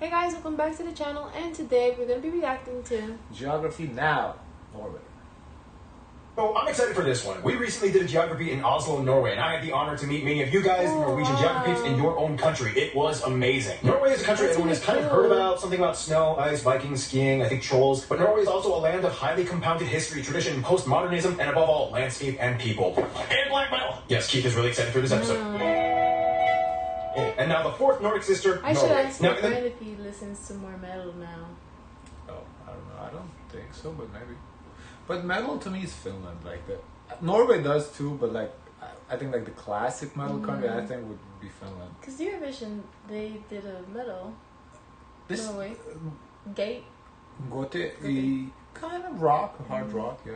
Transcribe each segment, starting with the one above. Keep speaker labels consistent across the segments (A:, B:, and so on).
A: Hey guys, welcome back to the channel, and today we're going to be reacting to
B: Geography Now, Norway.
C: So I'm excited for this one. We recently did a geography in Oslo, Norway, and I had the honor to meet many of you guys, Norwegian geographers, in your own country. It was amazing. Norway is a country everyone has kind of heard about, something about snow, ice, Vikings, skiing, I think trolls, but Norway is also a land of highly compounded history, tradition, postmodernism, and above all, landscape and people. And black metal. Yes, Keith is really excited for this episode. And now the fourth Nordic sister,
A: I
C: Norway.
A: should ask
C: Now,
A: my friend if he listens to more metal now.
B: Oh, I don't know. I don't think so, but maybe. But metal to me is Finland. Like that, Norway does too, but like I think like the classic metal country I think would be Finland.
A: Because Eurovision, they did a metal.
B: This
A: Norway. Gate.
B: Gote, kind of rock, hard rock, yeah.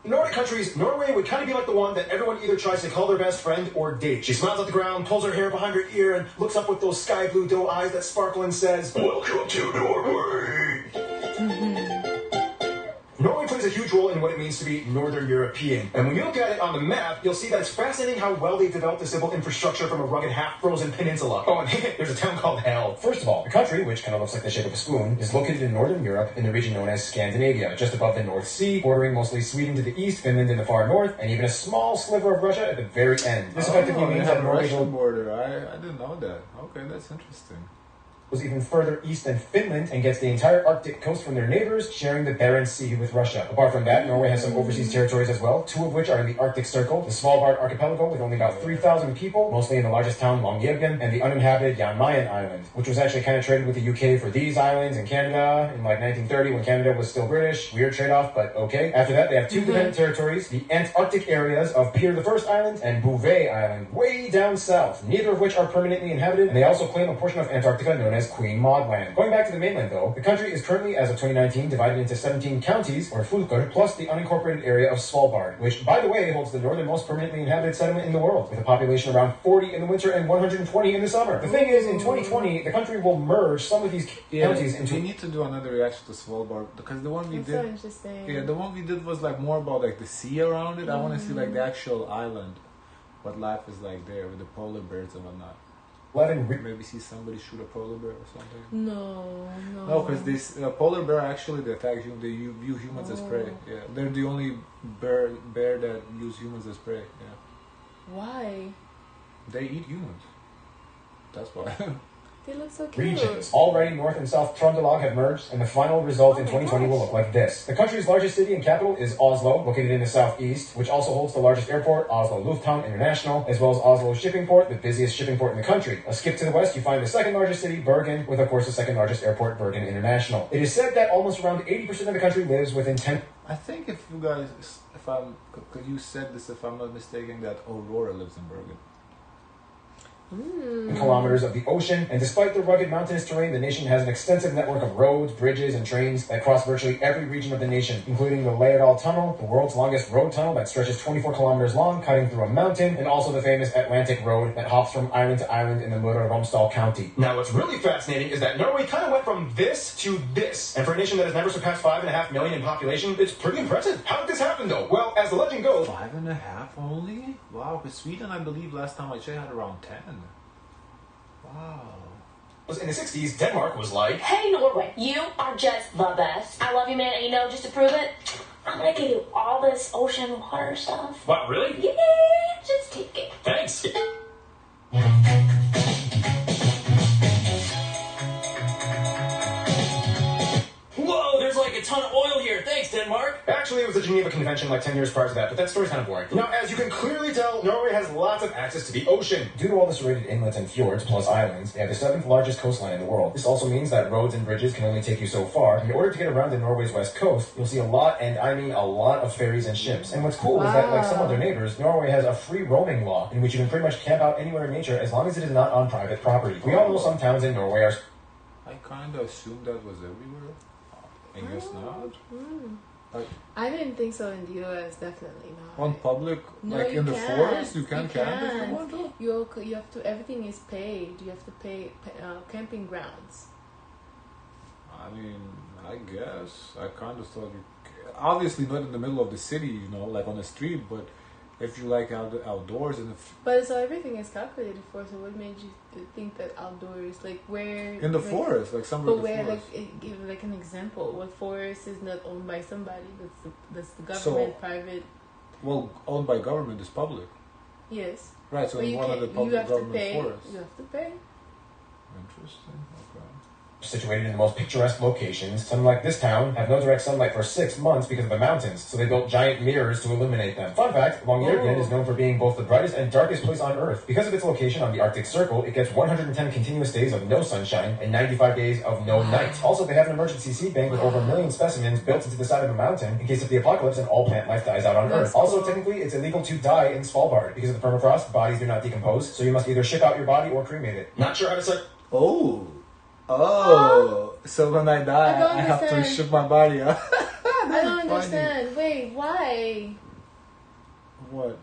C: In Nordic countries, Norway would kind of be like the one that everyone either tries to call their best friend or date. She smiles at the ground, pulls her hair behind her ear, and looks up with those sky blue doe eyes that sparkle and says, "Welcome to Norway." Norway plays a huge role in what it means to be Northern European. And when you look at it on the map, you'll see that it's fascinating how well they've developed the civil infrastructure from a rugged half-frozen peninsula. Oh, and there's a town called Hell. First of all, the country, which kind of looks like the shape of a spoon, is located in Northern Europe in the region known as Scandinavia, just above the North Sea, bordering mostly Sweden to the east, Finland in the far north, and even a small sliver of Russia at the very end. This effectively means that Norway
B: border. I didn't know that. Okay, that's interesting.
C: Goes even further east than Finland and gets the entire Arctic coast from their neighbors, sharing the Barents Sea with Russia. Apart from that, Norway has some overseas territories as well, two of which are in the Arctic Circle, the Svalbard archipelago with only about 3,000 people, mostly in the largest town, Longyearbyen, and the uninhabited Jan Mayen Island, which was actually kind of traded with the UK for these islands and Canada in like 1930 when Canada was still British. Weird trade-off, but okay. After that, they have two dependent territories, the Antarctic areas of Peter I Island and Bouvet Island, way down south, neither of which are permanently inhabited, and they also claim a portion of Antarctica known as Queen Maud Land. Going back to the mainland though, the country is currently, as of 2019, divided into 17 counties, or fylker, plus the unincorporated area of Svalbard, which, by the way, holds the northernmost permanently inhabited settlement in the world, with a population around 40 in the winter and 120 in the summer. The thing is, in 2020, the country will merge some of these counties into...
B: We need to do another reaction to Svalbard, because the one we did...
A: So interesting.
B: Yeah, the one we did was like more about like the sea around it. I want to see like the actual island, what life is like there with the polar bears and whatnot. Maybe see somebody shoot a polar bear or something. No, because this polar bear actually they attack you. They view humans as prey. Yeah, they're the only bear that use humans as prey. Yeah.
A: Why?
B: They eat humans. That's why.
A: They look so cute.
C: Regions. Already North and South Trøndelag have merged, and the final result in 2020 will look like this. The country's largest city and capital is Oslo, located in the southeast, which also holds the largest airport, Oslo Lufthavn International, as well as Oslo Shipping Port, the busiest shipping port in the country. A skip to the west, you find the second largest city, Bergen, with of course the second largest airport, Bergen International. It is said that almost around 80% of the country lives within 10...
B: I think if you guys, because you said this, if I'm not mistaken, that Aurora lives in Bergen.
C: Kilometers of the ocean, and despite the rugged mountainous terrain, the nation has an extensive network of roads, bridges, and trains that cross virtually every region of the nation, including the Lærdal Tunnel, the world's longest road tunnel that stretches 24 kilometers long, cutting through a mountain, and also the famous Atlantic Road that hops from island to island in the Møre og Romsdal County. Now, what's really fascinating is that Norway kind of went from this to this, and for a nation that has never surpassed 5.5 million in population, it's pretty impressive. How did this happen, though? Well, as the legend goes...
B: 5.5 only? Wow, because Sweden, I believe, last time I checked, had around 10. Wow.
C: In the 60s, Denmark was like,
D: "Hey Norway, you are just the best. I love you, man, and you know, just to prove it, I'm gonna give you all this ocean water stuff."
C: What, really?
D: Yeah, just take it.
C: Thanks. Whoa, there's like a ton of oil here. Thanks, Denmark. Actually, it was the Geneva Convention like 10 years prior to that, but that story's kind of boring. Now, as you can clearly tell, Norway has lots of access to the ocean. Due to all the serrated inlets and fjords, plus islands, they have the 7th largest coastline in the world. This also means that roads and bridges can only take you so far. In order to get around to Norway's west coast, you'll see a lot, and I mean a lot, of ferries and ships. And what's cool is that, like some of their neighbors, Norway has a free roaming law, in which you can pretty much camp out anywhere in nature as long as it is not on private property. We all know some towns in Norway are...
B: I kind of assumed that was everywhere. I guess not.
A: I didn't think so in the US, definitely not.
B: On public,
A: no,
B: like in the forest, you can camp if you want to?
A: You have to, everything is paid. You have to pay camping grounds.
B: I mean, I guess. I kind of thought you... Obviously not in the middle of the city, you know, like on the street, but if you like outdoors and if
A: But so everything is calculated for. So what made you think that outdoors, like where
B: in the forest, like somewhere
A: but
B: in the
A: where,
B: forest.
A: like, give like an example. What forest is not owned by somebody? That's the government, private.
B: Well, owned by government is public.
A: Yes.
B: Right. So
A: But
B: in one of the
A: you
B: public
A: have to
B: government
A: pay.
B: forests.
A: You have to pay.
B: Interesting. Okay.
C: Situated in the most picturesque locations, some like this town have no direct sunlight for 6 months because of the mountains, so they built giant mirrors to illuminate them. Fun fact, Longyearbyen is known for being both the brightest and darkest place on Earth. Because of its location on the Arctic Circle, it gets 110 continuous days of no sunshine and 95 days of no night. Also, they have an emergency seed bank with over 1 million specimens built into the side of a mountain in case of the apocalypse and all plant life dies out on Earth. Also, technically, it's illegal to die in Svalbard. Because of the permafrost, bodies do not decompose, so you must either ship out your body or cremate it. Not sure how to start.
B: Oh, so when I die, I have to
A: understand.
B: ship my body out.
A: I don't understand. Wait, why?
B: What?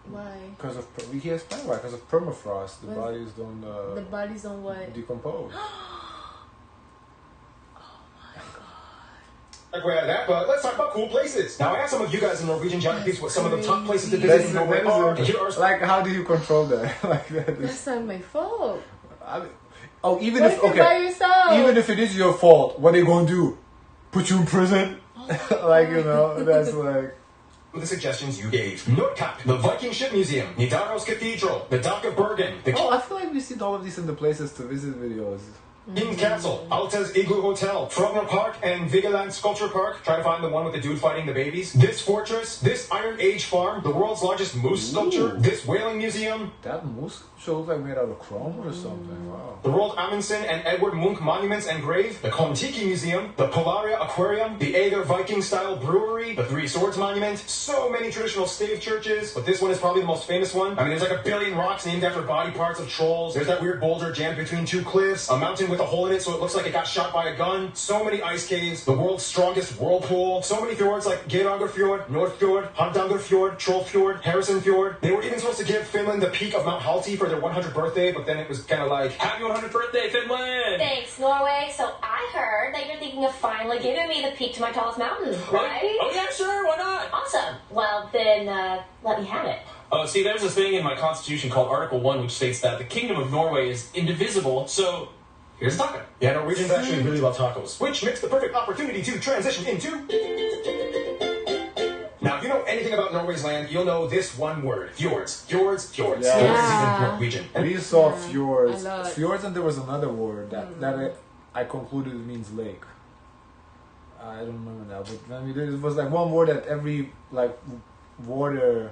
A: Why?
B: Because of he explained why. Because of permafrost, the bodies don't
A: The bodies don't what?
B: decompose.
C: Way out of that, but let's talk about cool places. Now, I asked some of you guys in Norwegian geography what some of the top places to visit in Norway are. And here are
B: like, how do you control that? Like that is,
A: That's not my fault.
B: I mean, oh, even
A: What
B: if
A: if you're by yourself?
B: even if it is your fault, what are you gonna do? Put you in prison? Like, you know, that's like.
C: the suggestions you gave. Nordkapp, the Viking Ship Museum, Nidaros Cathedral, the Dock of Bergen, the
B: I feel like we've seen all of these in the places to visit videos.
C: King's Castle, Altes Igloo Hotel, Frogner Park, and Vigeland Sculpture Park. Try to find the one with the dude fighting the babies. This fortress, this Iron Age farm, the world's largest moose sculpture, this whaling museum,
B: That moose should look like made out of chrome or something. Wow.
C: the Roald Amundsen and Edward Munch monuments and grave, the Kon-Tiki Museum, the Polaria Aquarium, the Ager Viking-style brewery, the Three Swords Monument, so many traditional stave churches, but this one is probably the most famous one. I mean, there's like 1 billion rocks named after body parts of trolls. There's that weird boulder jammed between two cliffs, a mountain with a hole in it so it looks like it got shot by a gun, so many ice caves, the world's strongest whirlpool, so many fjords like Geiranger Fjord, North Fjord, Hardanger Fjord, Troll Fjord, Harrison Fjord. They were even supposed to give Finland the peak of Mount Halti for their 100th birthday, but then it was kind of like, happy 100th birthday, Finland!
D: Thanks, Norway. So I heard that you're thinking of finally giving me the peak to my tallest mountain, right?
C: Oh yeah, sure, why not?
D: Awesome. Well, then let me have it.
E: See, there's this thing in my constitution called Article 1 which states that the Kingdom of Norway is indivisible, so here's a taco.
C: Yeah, Norwegians actually really love tacos, which makes the perfect opportunity to transition into... Now, if you know anything about Norway's land, you'll know this one word. Fjords. Fjords, fjords.
B: Yeah.
C: Fjords is
A: Yeah.
C: in Norwegian.
B: We saw fjords.
A: I love it.
B: Fjords, and there was another word that I concluded it means lake. I don't remember now, but I mean, there was like one word that every like water,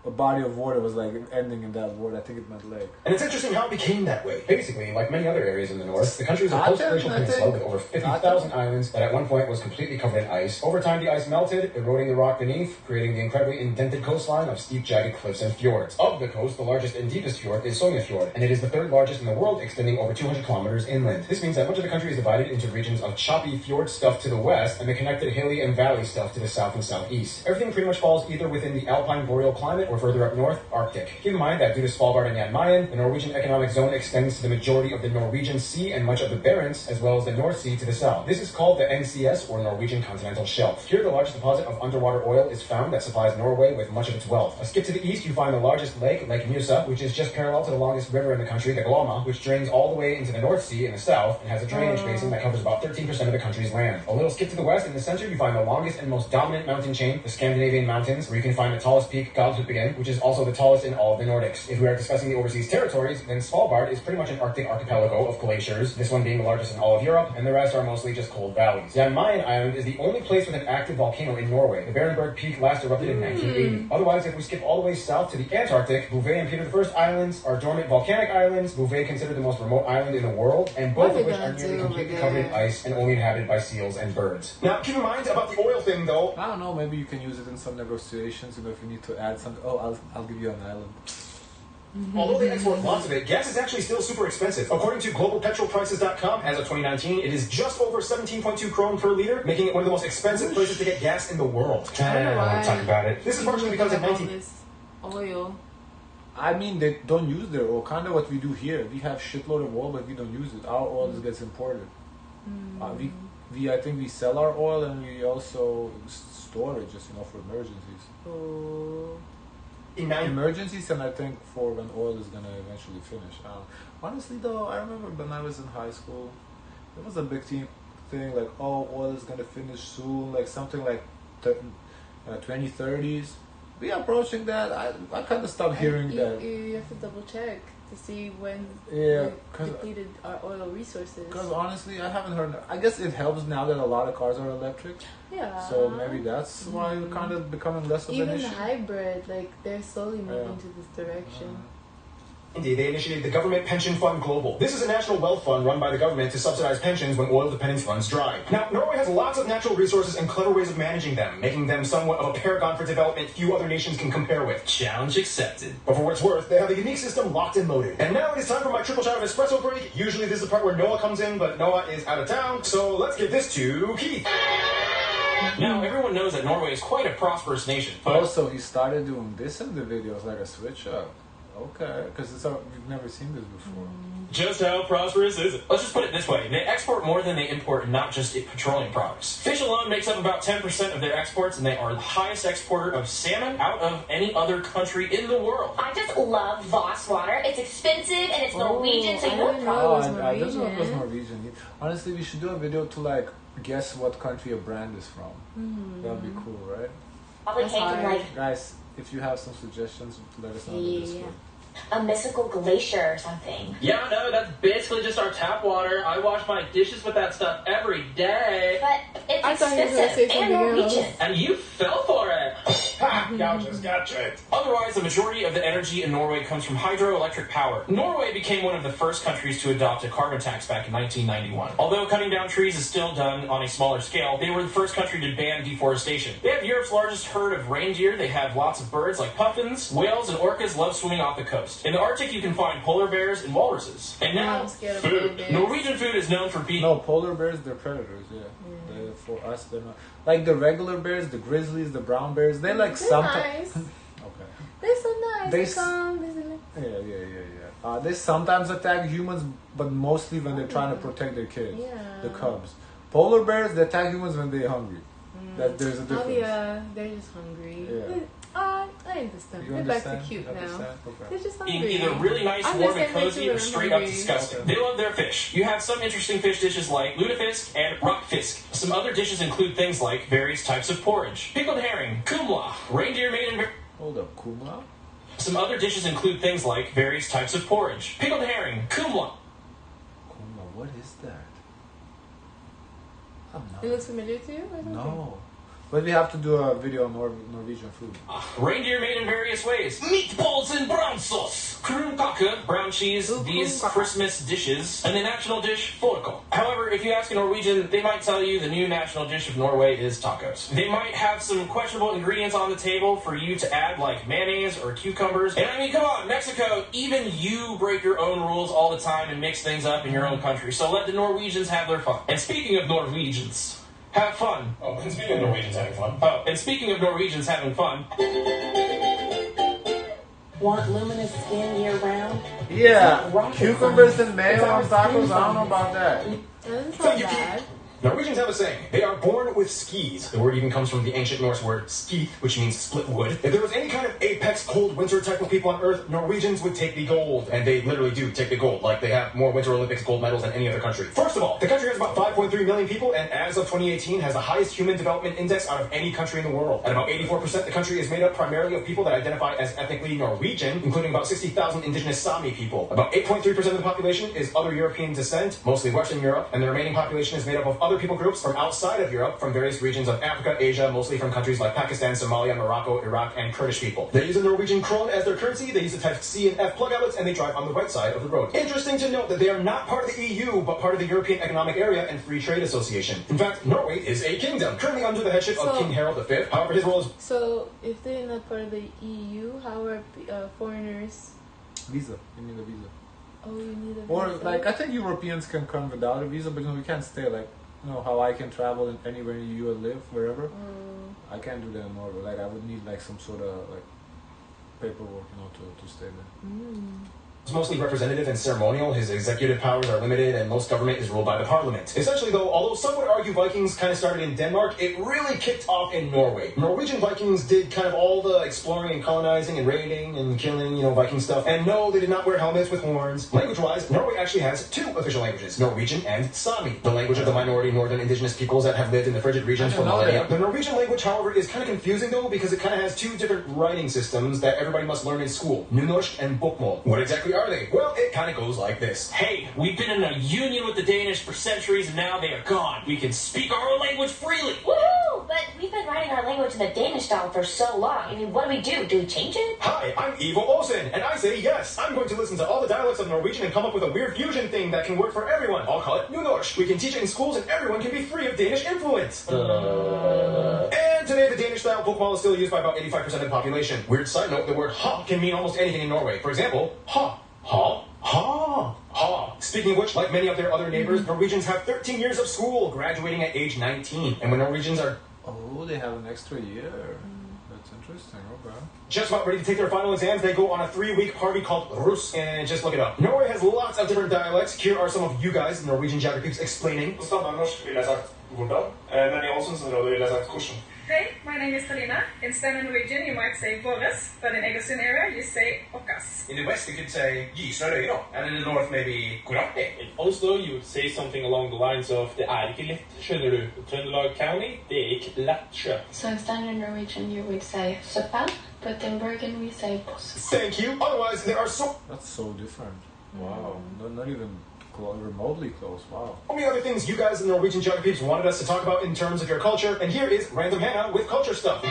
B: a body of water was like ending in that word. I think it meant lake.
C: And it's interesting how it became that way. Basically, like many other areas in the north, the country is a post-glacial peninsula with over 50,000 islands that at one point was completely covered in ice. Over time, the ice melted, eroding the rock beneath, creating the incredibly indented coastline of steep, jagged cliffs and fjords. Of the coast, the largest and deepest fjord is Sognefjord, and it is the third largest in the world, extending over 200 kilometers inland. This means that much of the country is divided into regions of choppy fjord stuff to the west and the connected hilly and valley stuff to the south and southeast. Everything pretty much falls either within the alpine boreal climate or further up north, Arctic. Keep in mind that due to Svalbard and Jan Mayen, the Norwegian economic zone extends to the majority of the Norwegian Sea and much of the Barents, as well as the North Sea to the south. This is called the NCS, or Norwegian Continental Shelf. Here, the largest deposit of underwater oil is found that supplies Norway with much of its wealth. A skip to the east, you find the largest lake, Lake Musa, which is just parallel to the longest river in the country, the Glomma, which drains all the way into the North Sea in the south and has a drainage basin that covers about 13% of the country's land. A little skip to the west, in the center, you find the longest and most dominant mountain chain, the Scandinavian Mountains, where you can find the tallest peak, Galdhøpiggen, which is also the tallest in all of the Nordics. If we are discussing the overseas territories, then Svalbard is pretty much an Arctic archipelago of glaciers, this one being the largest in all of Europe, and the rest are mostly just cold valleys. Jan Mayen Island is the only place with an active volcano in Norway. The Berenberg Peak last erupted in 1980. Otherwise, if we skip all the way south to the Antarctic, Bouvet and Peter I Islands are dormant volcanic islands, Bouvet considered the most remote island in the world, and both of which are nearly completely covered in ice and only inhabited by seals and birds. Now, keep in mind about the oil thing, though.
B: I don't know. Maybe you can use it in some negotiations. You know, if you need to add something. Oh, I'll give you an island.
C: Although they export lots of it, gas is actually still super expensive. According to globalpetrolprices.com, as of 2019, it is just over 17.2 kron per liter, making it one of the most expensive places to get gas in the world. I don't want to talk about it. This is partially because in 19...
A: Oil.
B: I mean, they don't use their oil. Kind of what we do here. We have shitload of oil, but we don't use it. Our oil just gets imported. I think we sell our oil and we also store it just for emergencies.
A: Oh.
B: emergencies, and I think for when oil is gonna eventually finish. Honestly, though, I remember when I was in high school, it was a big thing like, oh, oil is gonna finish soon, like something like 2030s. We approaching that. I kind of stopped hearing that.
A: You have to double check to see when
B: we
A: depleted our oil resources.
B: Because honestly, I haven't heard. I guess it helps now that a lot of cars are electric.
A: Yeah.
B: So maybe that's why it's kind of becoming less of an issue.
A: Even hybrid, like they're slowly moving to this direction.
C: Indeed, they initiated the Government Pension Fund Global. This is a national wealth fund run by the government to subsidize pensions when oil-dependent funds dry. Now, Norway has lots of natural resources and clever ways of managing them, making them somewhat of a paragon for development few other nations can compare with.
E: Challenge accepted.
C: But for what it's worth, they have a unique system locked and loaded. And now it is time for my triple shot of espresso break. Usually this is the part where Noah comes in, but Noah is out of town, so let's give this to Keith.
E: Now, everyone knows that Norway is quite a prosperous nation.
B: Also, he started doing this in the videos, like a switch up. Okay, because we've never seen this before.
E: Just how prosperous is it? Let's just put it this way. They export more than they import, not just petroleum products. Fish alone makes up about 10% of their exports, and they are the highest exporter of salmon out of any other country in the world.
D: I just love Voss water. It's expensive, and it's Norwegian, so you know probably.
B: I didn't know it was Norwegian. Honestly, we should do a video to like guess what country a brand is from. That would be cool, right?
D: Probably came from like...
B: Guys, if you have some suggestions, let us know in the Discord.
D: A mystical glacier or something.
E: Yeah, no, that's basically just our tap water. I wash my dishes with that stuff every day.
D: But it's expensive and Norwegian.
E: And you fell for it.
C: Ha! Gotcha.
E: Otherwise, the majority of the energy in Norway comes from hydroelectric power. Norway became one of the first countries to adopt a carbon tax back in 1991. Although cutting down trees is still done on a smaller scale, they were the first country to ban deforestation. They have Europe's largest herd of reindeer. They have lots of birds like puffins. Whales and orcas love swimming off the coast. In the Arctic, you can find polar bears and walruses. And now, food. Norwegian food is known for being...
B: No, polar bears, they're predators, yeah. For us, they're not. Like the regular bears, the grizzlies, the brown bears, they're like sometimes...
A: Nice.
B: Okay.
A: They're so nice. They come.
B: Yeah. They sometimes attack humans, but mostly when they're trying to protect their kids, the cubs. Polar bears, they attack humans when they're hungry. There's a difference.
A: Oh yeah, they're just hungry.
B: Yeah.
A: I understand. They're back to cute now.
B: Okay.
A: They're just hungry.
E: Being either really nice, warm, and cozy, or straight up disgusting. They love their fish. You have some interesting fish dishes like lutefisk and rockfisk. Some other dishes include things like various types of porridge, pickled herring, kumla, reindeer made in...
B: Hold up, kumla?
E: Some other dishes include things like various types of porridge, pickled herring, kumla.
B: Kumla, what is that?
A: It looks familiar to you?
B: No. But we have to do a video on Norwegian food.
E: Reindeer made in various ways. Meatballs and brown sauce. Krunkake, brown cheese, these Christmas dishes, and the national dish, Folklore. However, if you ask a Norwegian, they might tell you the new national dish of Norway is tacos. They might have some questionable ingredients on the table for you to add, like mayonnaise or cucumbers. And I mean, come on, Mexico, even you break your own rules all the time and mix things up in your own country. So let the Norwegians have their fun. And speaking of Norwegians... have fun.
C: Oh, and speaking of Norwegians having fun.
E: Oh, and speaking of Norwegians having fun.
F: Want luminous skin year round?
B: Yeah. Cucumbers and mayo on tacos, I don't know about that.
A: Doesn't sound bad.
C: Norwegians have a saying, they are born with skis. The word even comes from the ancient Norse word skith, which means split wood. If there was any kind of apex cold winter type of people on Earth, Norwegians would take the gold. And they literally do take the gold. Like, they have more Winter Olympics gold medals than any other country. First of all, the country has about 5.3 million people, and as of 2018, has the highest human development index out of any country in the world. At about 84%, the country is made up primarily of people that identify as ethnically Norwegian, including about 60,000 indigenous Sami people. About 8.3% of the population is other European descent, mostly Western Europe, and the remaining population is made up of other people groups from outside of Europe, from various regions of Africa, Asia, mostly from countries like Pakistan, Somalia, Morocco, Iraq, and Kurdish people. They use the Norwegian krone as their currency, they use the type C and F plug outlets, and they drive on the right side of the road. Interesting to note that they are not part of the EU, but part of the European Economic Area and Free Trade Association. In fact, Norway is a kingdom, currently under the headship of King Harald V. However, his role is...
A: So, if they're not part of the EU, how are foreigners...
B: Visa. You need a visa.
A: Oh, you need a visa.
B: Or, like, I think Europeans can come without a visa, but we can't stay, like, how I can travel anywhere you live, wherever. I can't do that in Norway. Like, I would need, like, some sort of, like, paperwork, to stay there.
C: It's mostly representative and ceremonial. His executive powers are limited, and most government is ruled by the parliament. Essentially, though, although some would argue Vikings kind of started in Denmark, it really kicked off in Norway. Norwegian Vikings did kind of all the exploring and colonizing and raiding and killing, Viking stuff. And no, they did not wear helmets with horns. Language-wise, Norway actually has two official languages, Norwegian and Sami, the language of the minority northern indigenous peoples that have lived in the frigid regions for millennia. The Norwegian language, however, is kind of confusing, though, because it kind of has two different writing systems that everybody must learn in school, Nynorsk and Bokmål. What exactly are they? Well, it kind of goes like this.
E: Hey, we've been in a union with the Danish for centuries, and now they are gone. We can speak our own language freely.
D: Woohoo! But we've been writing our language in the Danish style for so long. I mean, what do? Do we change it?
C: Hi, I'm Ivo Olsen, and I say yes. I'm going to listen to all the dialects of Norwegian and come up with a weird fusion thing that can work for everyone. I'll call it Nynorsk. We can teach it in schools, and everyone can be free of Danish influence. And today, the Danish-style Bokmål is still used by about 85% of the population. Weird side note, the word ha can mean almost anything in Norway. For example, ha, ha, ha, ha. Speaking of which, like many of their other neighbors, Norwegians have 13 years of school, graduating at age 19. And when Norwegians are...
B: Oh, they have an extra year. That's interesting, okay.
C: Just about ready to take their final exams, they go on a 3-week party called Rus, and just look it up. Norway has lots of different dialects. Here are some of you guys, Norwegian geographers, explaining.
G: Hey, my name is Talina. In standard Norwegian, you might say våres, but in Egersund area, you say okkas.
C: In the west, you could say Gisnarøy, and in the north, maybe Kurate.
E: In Oslo, you would say something along the lines of det ikke lett, skjønner du. Trøndelag County, det ikke lett sjø.
H: So in standard Norwegian, you would say søppel, but in Bergen, we say boss.
C: Thank you. Otherwise, there are so...
B: That's so different. Wow. Not even remotely close. Wow.
C: So many other things you guys in the Norwegian geographers wanted us to talk about in terms of your culture, and here is Random Hannah with culture stuff.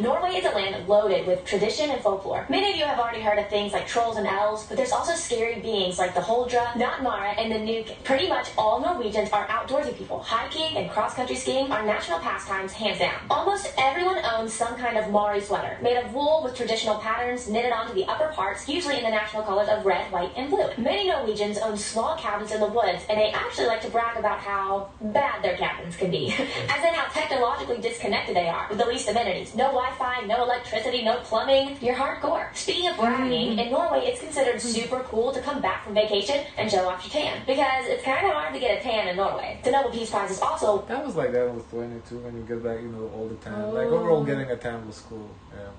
D: Norway is a land loaded with tradition and folklore. Many of you have already heard of things like trolls and elves, but there's also scary beings like the Holdra, Nattmara, and the Nuke. Pretty much all Norwegians are outdoorsy people. Hiking and cross-country skiing are national pastimes, hands down. Almost everyone owns some kind of Mari sweater, made of wool with traditional patterns knitted onto the upper parts, usually in the national colors of red, white, and blue. Many Norwegians own small cabins in the woods, and they actually like to brag about how bad their cabins can be. As in how technologically disconnected they are, with the least amenities. No Wi-Fi, no electricity, no plumbing. You're hardcore. Speaking of bragging, in Norway it's considered super cool to come back from vacation and show off your tan. Because it's kind of hard to get a tan in Norway. The Nobel Peace Prize is also...
B: That was like that in Lithuania too, when you get back, all the tan. Like overall getting a tan was cool, yeah.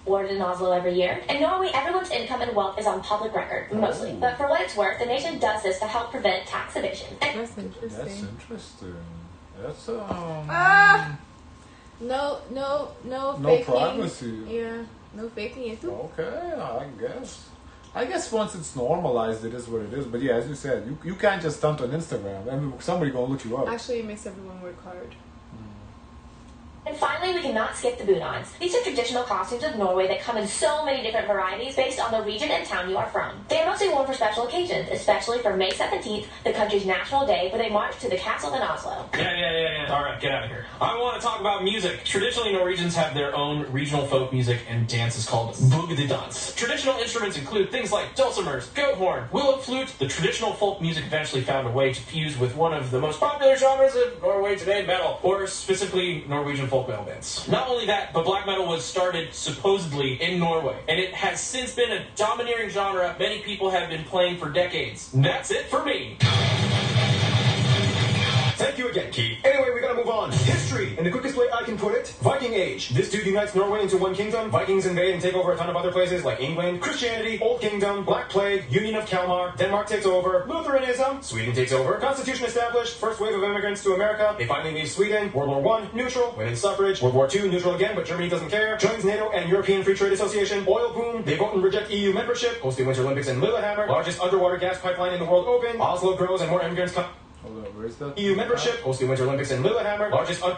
D: awarded in Oslo every year. In Norway, everyone's income and wealth is on public record, mostly. But for what it's worth, the nation does this to help prevent tax evasion.
A: That's interesting.
B: That's interesting. That's
A: no
B: faking. Privacy.
A: Yeah, no faking it too.
B: Okay, I guess once it's normalized, it is what it is. But yeah, as you said, you can't just stunt on Instagram. I mean, somebody gonna look you up.
A: Actually, it makes everyone work hard.
D: And finally, we cannot skip the bunad's. These are traditional costumes of Norway that come in so many different varieties based on the region and town you are from. They are mostly worn for special occasions, especially for May 17th, the country's national day, where they march to the castle in Oslo.
E: Yeah. All right, get out of here. I want to talk about music. Traditionally, Norwegians have their own regional folk music and dances called bugdedans. Traditional instruments include things like dulcimers, goat horn, willow flute. The traditional folk music eventually found a way to fuse with one of the most popular genres of Norway today, metal, or specifically Norwegian folk metal bands. Not only that, but black metal was started supposedly in Norway, and it has since been a domineering genre many people have been playing for decades. That's it for me.
C: Thank you again, Keith. Anyway, we gotta move on. History, in the quickest way I can put it. Viking Age. This dude unites Norway into one kingdom. Vikings invade and take over a ton of other places like England. Christianity, Old Kingdom, Black Plague, Union of Kalmar. Denmark takes over. Lutheranism. Sweden takes over. Constitution established. First wave of immigrants to America. They finally leave Sweden. World War I, neutral. Women's suffrage. World War II, neutral again, but Germany doesn't care. Joins NATO and European Free Trade Association. Oil boom. They vote and reject EU membership. Host the Winter Olympics in Lillehammer. Largest underwater gas pipeline in the world open. Oslo grows and more immigrants come.
B: Hold on, where is that?
C: EU membership, host the Winter Olympics in Lillehammer, largest
B: to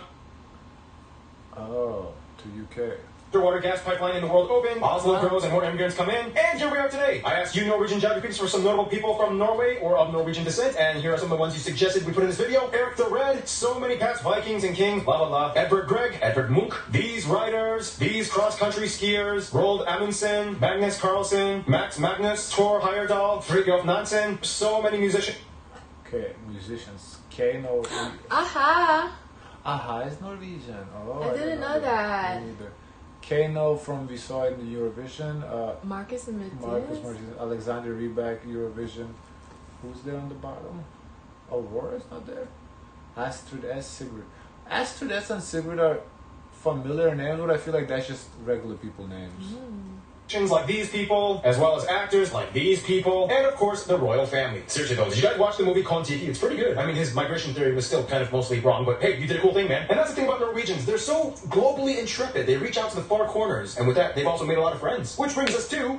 B: UK.
C: Underwater gas pipeline in the world open. Oslo grows and more immigrants come in. And here we are today. I asked you Norwegian geographers for some notable people from Norway or of Norwegian descent, and here are some of the ones you suggested we put in this video. Eric the Red, so many past Vikings and kings, blah blah blah. Edvard Grieg, Edvard Munch, these writers, these cross-country skiers, Roald Amundsen, Magnus Carlsen, Max Magnus, Thor Heyerdahl, Fridtjof Nansen, so many musicians.
B: Okay, musicians. Kano.
A: Aha!
B: Aha is Norwegian. Oh,
A: I didn't know that.
B: Me neither. Kano from we saw in the Eurovision.
A: Marcus and
B: Marcus, Alexander Rybak, Eurovision. Who's there on the bottom? Aurora's not there. Astrid S. Sigrid. Astrid S. and Sigrid are familiar names, but I feel like that's just regular people names.
C: Like these people, as well as actors like these people, and of course the royal family. Seriously though, did you guys watch the movie Kon-Tiki? It's pretty good. I mean, his migration theory was still kind of mostly wrong, but hey, you did a cool thing, man. And that's the thing about Norwegians. They're so globally intrepid. They reach out to the far corners, and with that, they've also made a lot of friends. Which brings us to...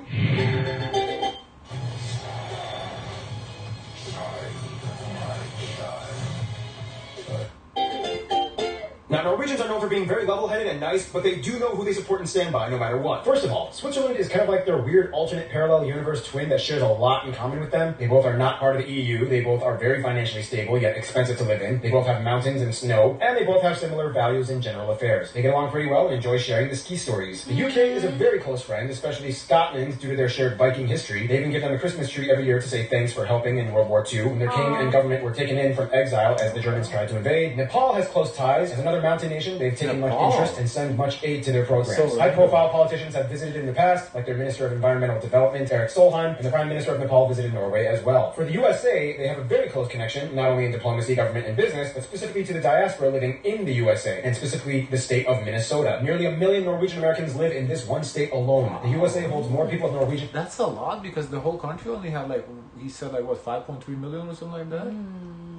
C: Now, Norwegians are known for being very level-headed and nice, but they do know who they support and stand by no matter what. First of all, Switzerland is kind of like their weird alternate parallel universe twin that shares a lot in common with them. They both are not part of the EU, they both are very financially stable, yet expensive to live in. They both have mountains and snow, and they both have similar values in general affairs. They get along pretty well and enjoy sharing the ski stories. The UK is a very close friend, especially Scotland, due to their shared Viking history. They even give them a Christmas tree every year to say thanks for helping in World War II, when their king and government were taken in from exile as the Germans tried to invade. Nepal has close ties. As another mountain nation, they've taken much interest and send much aid to their programs. High-profile politicians have visited in the past, like their Minister of Environmental Development, Eric Solheim, and the Prime Minister of Nepal visited Norway as well. For the USA, they have a very close connection, not only in diplomacy, government, and business, but specifically to the diaspora living in the USA, and specifically the state of Minnesota. Nearly 1 million Norwegian Americans live in this one state alone. The USA holds more people of Norwegian...
B: That's a lot, because the whole country only had like, he said like what, 5.3 million or something like that?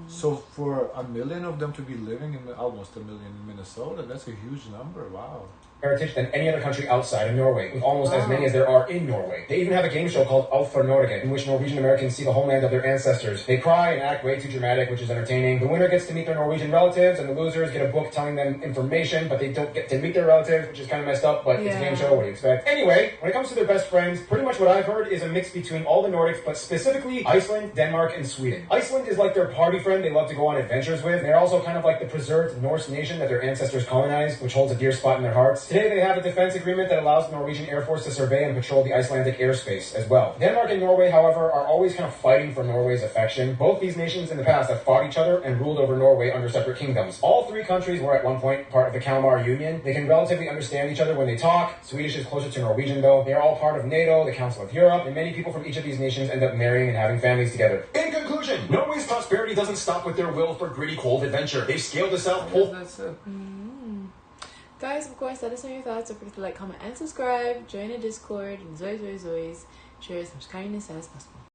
B: So for 1 million of them to be living in almost 1 million in Minnesota, that's a huge number. Wow.
C: Heritage than any other country outside of Norway, with almost as many as there are in Norway. They even have a game show called Alt for Norge, in which Norwegian Americans see the homeland of their ancestors. They cry and act way too dramatic, which is entertaining. The winner gets to meet their Norwegian relatives, and the losers get a book telling them information, but they don't get to meet their relatives, which is kind of messed up, but it's a game show, what do you expect? Anyway, when it comes to their best friends, pretty much what I've heard is a mix between all the Nordics, but specifically Iceland, Denmark, and Sweden. Iceland is like their party friend they love to go on adventures with. They're also kind of like the preserved Norse nation that their ancestors colonized, which holds a dear spot in their hearts. Today they have a defense agreement that allows the Norwegian Air Force to survey and patrol the Icelandic airspace as well. Denmark and Norway, however, are always kind of fighting for Norway's affection. Both these nations in the past have fought each other and ruled over Norway under separate kingdoms. All three countries were at one point part of the Kalmar Union. They can relatively understand each other when they talk. Swedish is closer to Norwegian though. They are all part of NATO, the Council of Europe, and many people from each of these nations end up marrying and having families together. In conclusion, Norway's prosperity doesn't stop with their will for gritty, cold adventure. They've scaled the South Pole.
A: Guys, of course, let us know your thoughts. Don't forget to like, comment, and subscribe. Join the Discord. And Zoys, share as much kindness as possible.